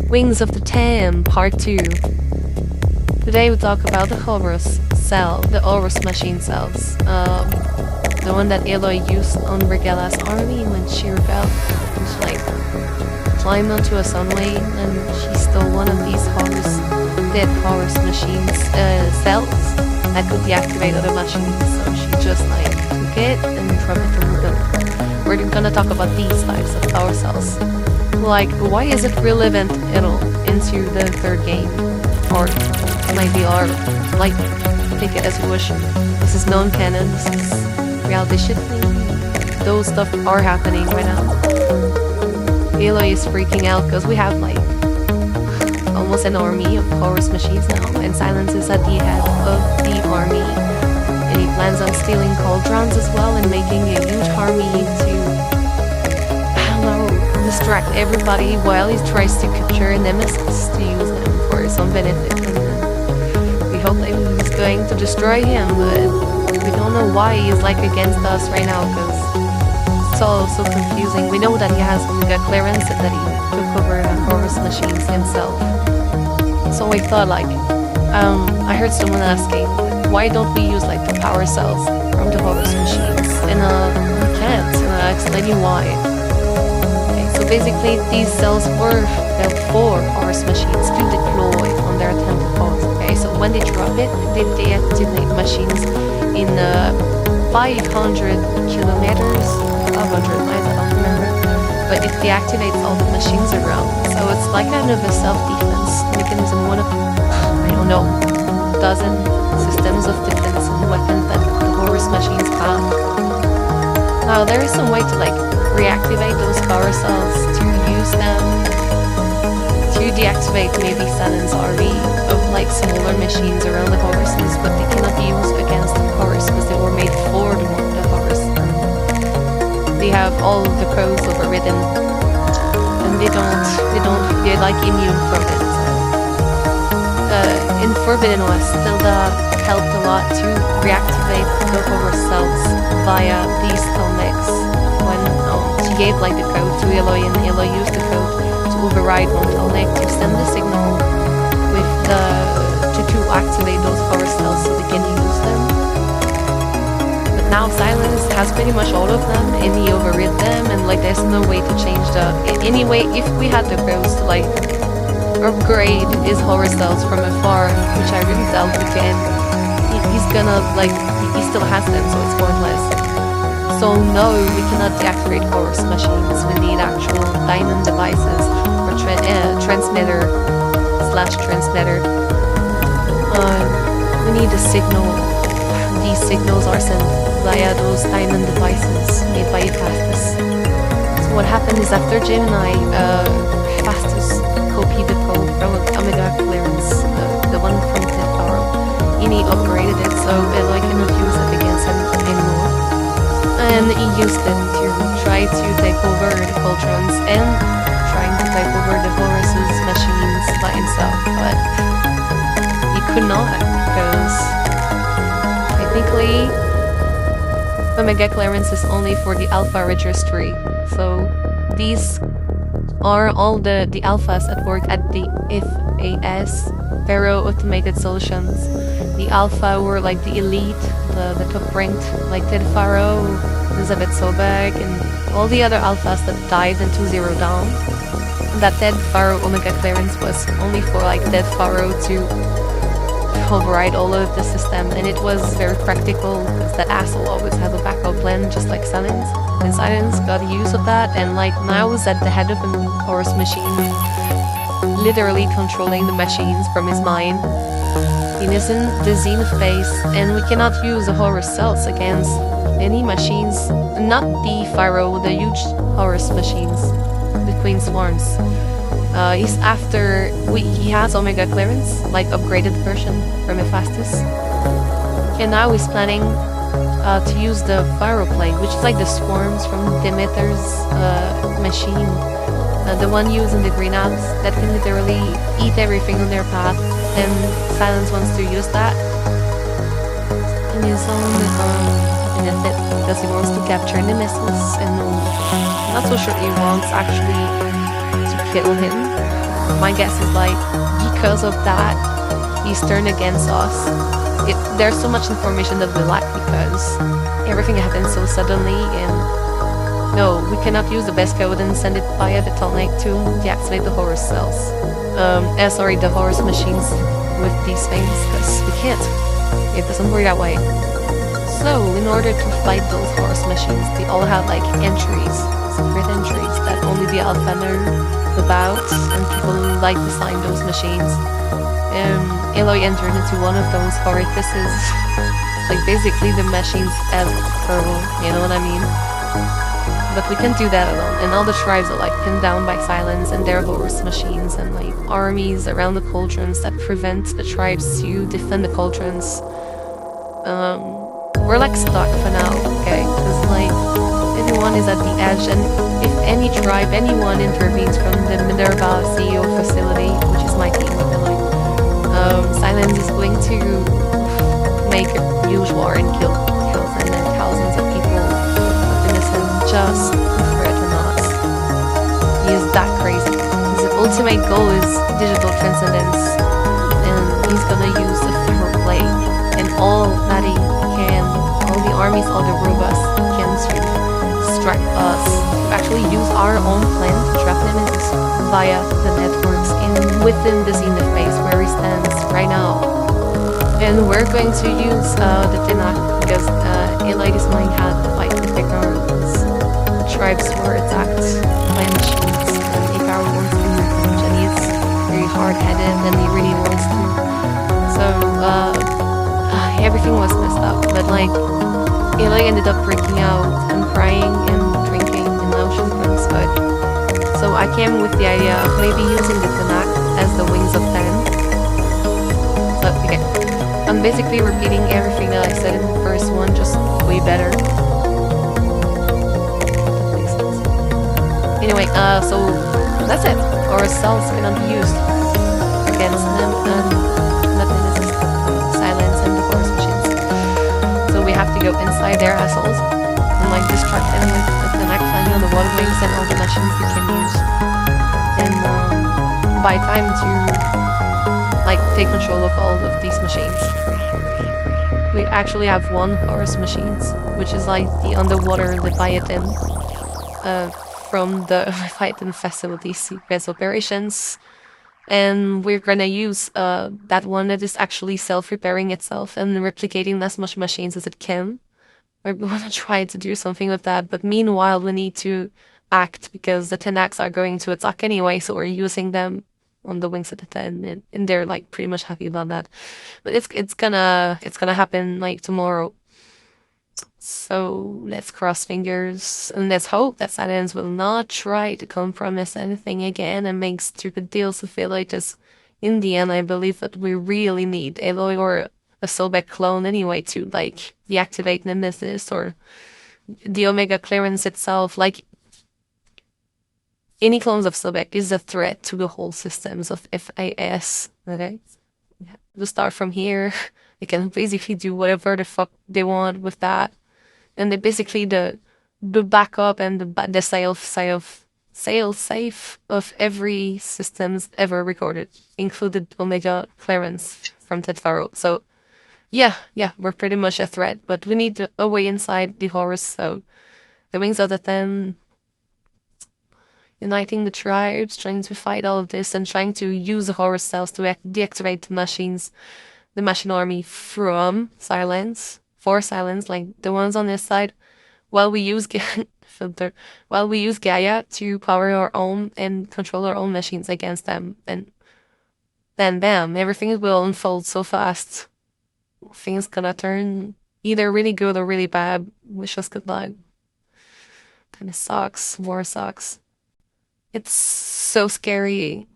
Wings of the Tam, Part 2. Today we talk about the Horus Cell, the Horus machine cells. The one that Aloy used on Regella's army when she rebelled. And she climbed onto a sunway and she stole one of these dead Horus machines cells that could deactivate other machines. So she just took it and dropped it in the dump. We're gonna talk about these types of power cells. Why is it relevant at all into the third game? Or maybe take it as you wish. This is non-canon, this is reality shit. Those stuff are happening right now. Aloy is freaking out because we have almost an army of Horus machines now, and Silence is at the head of the army. And he plans on stealing cauldrons as well and making a huge army to distract everybody while he tries to capture Nemesis to use them for some benefit. And we hope that he's going to destroy him, but we don't know why he's against us right now because it's all so confusing. We know that he has Omega clearance and that he took over the Horus machines himself. So I thought I heard someone asking, why don't we use the power cells from the Horus machines? And we can't, and I'll explain you why. So basically, these cells were built for Horus machines to deploy on their tentacles. Okay, so when they drop it, they deactivate machines in 500 kilometers, 500 miles, I don't remember. But it deactivates all the machines around. So it's kind of a self-defense mechanism, one of, I don't know, dozen systems of defense and weapons that the Horus machines have. Now, there is some way to reactivate those power cells to use them to deactivate maybe Silence army of smaller machines around the Horuses, but they cannot be used against the Horus because they were made for the Horus. They have all the codes overridden, and they're immune from it. In Forbidden West, Tilda helped a lot to reactivate the Horus cells via these telmex. When she gave the code to Aloy, and Aloy used the code to override one telmec to send the signal with to activate those Horus cells so they can use them. But now Silence has pretty much all of them, and he overrid them, and there's no way to change anyway, if we had the codes to upgrade his Horus cells from afar, which I really doubt we can, he's gonna he still has them, so it's worthless. So no, we cannot deactivate Horus machines. We need actual diamond devices or transmitter/transmitter. We need a signal. These signals are sent via those diamond devices made by Hephaestus. So what happened is after Gemini, Hephaestus copied the code from Omega clearance, the one from Tefaro, and he upgraded it so Aloy cannot use it against him anymore. And he used it to try to take over the cauldrons and trying to take over the Horus's machines by himself, but he could not because technically Omega clearance is only for the Alpha registry. So these are all the alphas at work at the FAS, Pharaoh Automated Solutions. The alpha were the elite, the top ranked, Ted Pharaoh, Elizabeth Sobek, and all the other alphas that died into Zero Dawn. That Dead Pharaoh Omega clearance was only for Dead Pharaoh to override all of the system, and it was very practical because that asshole always had a backup plan, just like Silence. And Silence got use of that, and now is at the head of a Horus machine, literally controlling the machines from his mind. He is in the Zenith phase, and we cannot use the Horus cells against any machines, not the Pharaoh, the huge Horus machines, the Queen Swarms. He's after, he has Omega clearance, upgraded version from Hephaestus. And now he's planning to use the Pharaoh plate, which is the swarms from Demeter's machine. The one used in the greenhouse that can literally eat everything on their path, and Silence wants to use that in his own benefit because he wants to capture Nemesis, and I'm not so sure he wants actually to kill him. My guess is like, because of that, he's turned against us. There's so much information that we lack because everything happened so suddenly, and no, we cannot use the best code and send it via the Tonic to deactivate the Horus Cells. Sorry, the Horus machines with these things, because we can't. It doesn't work that way. So, in order to fight those Horus machines, they all have like entries, secret entries that only the Alpha know about, and people like to sign those machines. Aloy entered into one of those orifices, like basically the machines as purple, you know what I mean? But we can't do that alone, and all the tribes are like pinned down by Silence and their Horus machines, and like armies around the cauldrons that prevent the tribes to defend the cauldrons. We're like stuck for now, okay? Because like everyone is at the edge, and if any tribe, anyone intervenes from the Minerva CEO facility, which is my team, Silence is going to make a huge war and kill thousands and thousands of people, innocent, just threat or not. He is that crazy. His ultimate goal is digital transcendence, and he's gonna use the Feral Blade and all that he can, all the armies, all the robots can to distract us, to actually use our own plan to trap nemesis via the networks within the Zenith base where he stands right now. And we're going to use the Tenak because Aloy is knowing how to fight the Icarus. The tribes were attacked by machines, and Icarus wants to revenge, and he's very hard-headed and he really wants to. So everything was messed up, but like Aloy ended up breaking out and crying and drinking in the ocean from his foot. So I came with the idea of maybe using the Tenak as the wings of Ten. So, okay. I'm basically repeating everything that I said in the first one, just way better. That makes sense. Anyway, so that's it. Horus Cells cannot be used against them, and nothing is Silence and the Horus machines. So we have to go inside their assholes and like distract them with the Tenak finding on the water wings and all the machines we can use. And buy time to like take control of all of these machines. We actually have one Horus machines, which is like the underwater Leviathan from the Leviathan facility secret operations, and we're gonna use that one that is actually self-repairing itself and replicating as much machines as it can. We're gonna try to do something with that, but meanwhile we need to act because the Tenaks are going to attack anyway, so we're using them on the wings of the Ten, and they're like pretty much happy about that. But it's gonna happen like tomorrow. So let's cross fingers and let's hope that Silence will not try to compromise anything again and make stupid deals with Aloy, because in the end I believe that we really need Aloy or a Sobek clone anyway to like deactivate Nemesis or the Omega clearance itself. Like any clones of Sobek is a threat to the whole systems of FAS, okay? To start from here, they can basically do whatever the fuck they want with that. And they basically the backup and the sale safe of every systems ever recorded, included Omega clearance from Ted Faro. So yeah, we're pretty much a threat, but we need a way inside the Horus, so the wings of the Ten, uniting the tribes, trying to fight all of this, and trying to use the Horus Cells to deactivate the machines, the machine army from Silence, for Silence, like the ones on this side, while we use Gaia to power our own and control our own machines against them, and then bam, everything will unfold so fast. Things gonna turn either really good or really bad. Wish us good luck. Kinda sucks. War sucks. It's so scary